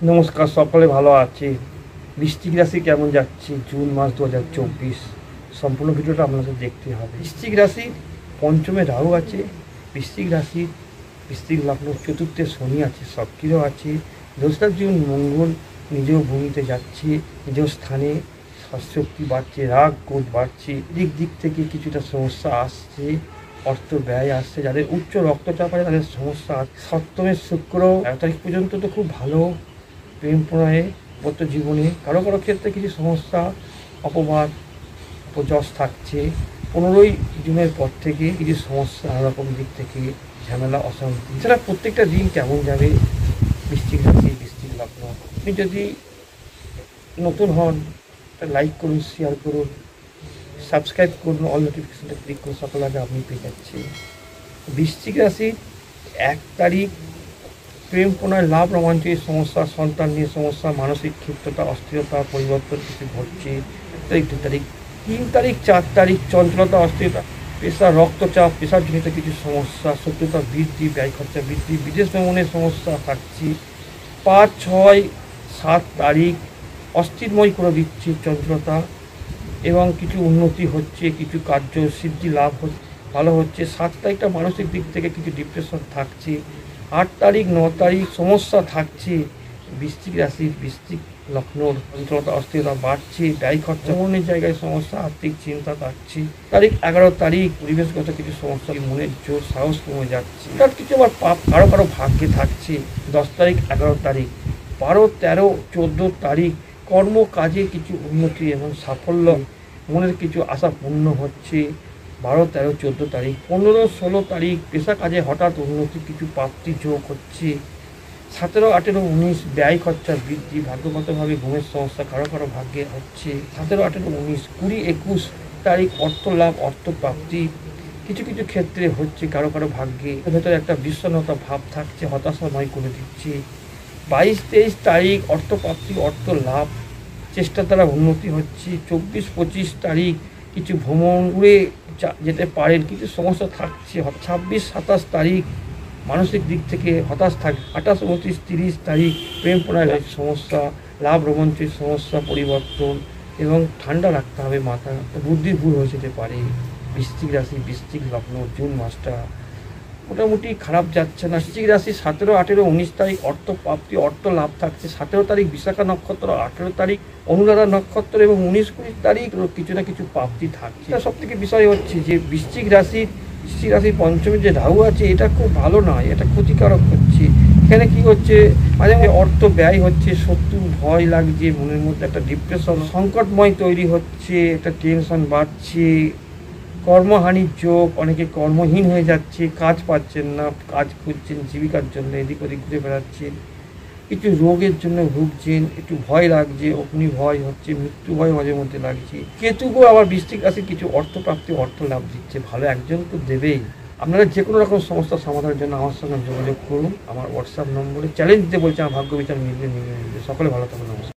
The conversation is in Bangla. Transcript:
নমস্কার, সকলে ভালো আছে। বৃশ্চিক রাশি কেমন যাচ্ছে জুন মাস 2024 সম্পূর্ণ ভিডিওটা আপনাদের দেখতে হবে। বৃশ্চিক রাশির পঞ্চমে রাহু আছে, বৃশ্চিক রাশির বৃশ্চিক লগ্ন চতুর্থে শনি আছে, সক্রিয় আছে। দোসরা জুন মঙ্গল নিজেও ভূমিতে যাচ্ছে, নিজ স্থানে শক্তি বাড়ছে, রাগ ক্রোধ বাড়ছে। দিক থেকে কিছুটা সমস্যা আসছে, অর্থ ব্যয় আসছে। যাদের উচ্চ রক্তচাপ আছে তাদের সমস্যা আছে। সপ্তমের শুক্র 1 তারিখ পর্যন্ত তো খুব ভালো, প্রেম প্রণয়ে বর্ত জীবনে কারো ক্ষেত্রে কিছু সমস্যা, অপবাদ অপযশ থাকছে। 15ই জুনের পর থেকে কিছু সমস্যা, নানা রকম দিক থেকে ঝামেলা, অশান্তি। এছাড়া প্রত্যেকটা দিন কেমন যাবে বৃশ্চিক রাশি বৃশ্চিক লগ্ন। আপনি যদি নতুন হন লাইক করুন, শেয়ার করুন, সাবস্ক্রাইব করুন, অল নোটিফিকেশনটা ক্লিক করুন, সকল আগে আপনি পেয়ে যাচ্ছে। বৃশ্চিক রাশি 1 তারিখ প্রেম প্রণয় লাভ রোমাঞ্চের সমস্যা, সন্তান নিয়ে সমস্যা, মানসিক ক্ষিপ্ততা, অস্থিরতা, পরিবর্তন কিছু ঘটছে। 1 তারিখ 2 তারিখ 3 তারিখ 4 তারিখ চঞ্চলতা, অস্থিরতা, প্রেশার, রক্তচাপ, প্রেশারজনিত কিছু সমস্যা, শত্রুতা বৃদ্ধি, ব্যয় খরচা বৃদ্ধি, বিদেশ ভ্রমণের সমস্যা থাকছে। 5, 6, 7 তারিখ অস্থিরময় করে দিচ্ছে চঞ্চলতা, এবং কিছু উন্নতি হচ্ছে, কিছু কার্য সিদ্ধি লাভ হচ্ছে, ভালো হচ্ছে। 7 তারিখটা মানসিক দিক থেকে কিছু ডিপ্রেশন থাকছে। 8 তারিখ 9 তারিখ সমস্যা থাকছে। বৃশ্চিক রাশির বৃশ্চিক লগ্নর চঞ্চলতা, অস্থিরতা বাড়ছে, ব্যয় খরচা, মনের জায়গায় সমস্যা, আর্থিক চিন্তা থাকছে। 11 তারিখ পরিবেশগত কিছু সমস্যা, মনের জোর সাহস কমে যাচ্ছে। তার কিছু আবার পাপ কারো ভাগ্যে থাকছে। 10 তারিখ 11 তারিখ 12, 13, 14 তারিখ কর্ম কাজে কিছু উন্নতি এবং সাফল্য, মনের কিছু আশা পূর্ণ হচ্ছে। 12, 13, 14 তারিখ 15, 16 তারিখ পেশা কাজে হঠাৎ উন্নতি, কিছু প্রাপ্তি যোগ হচ্ছে। 17, 18, 19 ব্যয় খরচা বৃদ্ধি, ভাগ্যগতভাবে ঘুমের সমস্যা কারো ভাগ্যে হচ্ছে। 17, 18, 19, 20, 21 তারিখ অর্থ লাভ, অর্থ প্রাপ্তি কিছু ক্ষেত্রে হচ্ছে। কারো ভাগ্যে ভেতরে একটা বিষণ্ণতা ভাব থাকছে, হতাশাময় করে দিচ্ছে। 22, 23 তারিখ অর্থপ্রাপ্তি, অর্থ লাভ, চেষ্টার দ্বারা উন্নতি হচ্ছে। 24, 25 তারিখ কিছু ভ্রমণ উড়ে যেতে পারেন, কিছু সমস্যা থাকছে। 26, 27 তারিখ মানসিক দিক থেকে হতাশ থাকে। 28, 29, 30 তারিখ প্রেম প্রণয়ের সমস্যা, লাভ রোমাঞ্চের সমস্যা, পরিবর্তন, এবং ঠান্ডা রাখতে হবে মাথা, বুদ্ধির ভুল হয়ে যেতে পারে। বৃশ্চিক রাশি বৃশ্চিক লগ্ন জুন মাসটা মোটামুটি খারাপ যাচ্ছে না। বৃশ্চিক রাশি 17, 18, 19 তারিখ অর্থ প্রাপ্তি, অর্থ লাভ থাকছে। 17 তারিখ বিশাখা নক্ষত্র, 18 তারিখ অনুরাধা নক্ষত্র এবং 19, 20 তারিখ কিছু না কিছু প্রাপ্তি থাকছে। সব থেকে বিষয় হচ্ছে যে বৃশ্চিক রাশির পঞ্চমে যে রাহু আছে এটা খুব ভালো নয়, এটা ক্ষতিকারক হচ্ছে। এখানে কি হচ্ছে, মাঝে মাঝে অর্থ ব্যয় হচ্ছে, শত্রু ভয় লাগছে, মনের মধ্যে একটা ডিপ্রেশন সংকটময় তৈরি হচ্ছে, একটা টেনশন বাড়ছে, কর্মহানির যোগ, অনেকে কর্মহীন হয়ে যাচ্ছে, কাজ পাচ্ছেন না, কাজ খুঁজছেন জীবিকার জন্য, এদিক ওদিক ঘুরে বেড়াচ্ছেন, কিছু রোগের জন্য ভুগছেন, একটু ভয় লাগছে, অগ্নি ভয় হচ্ছে, মৃত্যু ভয় মাঝে মধ্যে লাগছে। কেতুকেও আবার বৃশ্চিক রাশির কিছু অর্থপ্রাপ্তি, অর্থ লাভ দিচ্ছে, ভালো একজন তো দেবেই। আপনারা যে কোনো রকম সমস্যার সমাধানের জন্য আমার সঙ্গে যোগাযোগ করুন। আমার হোয়াটসঅ্যাপ নম্বরে চ্যালেঞ্জ দিতে বলছে, আমার ভাগ্য বিচার মিলবে। সকলে ভালো থাকুন, নমস্কার।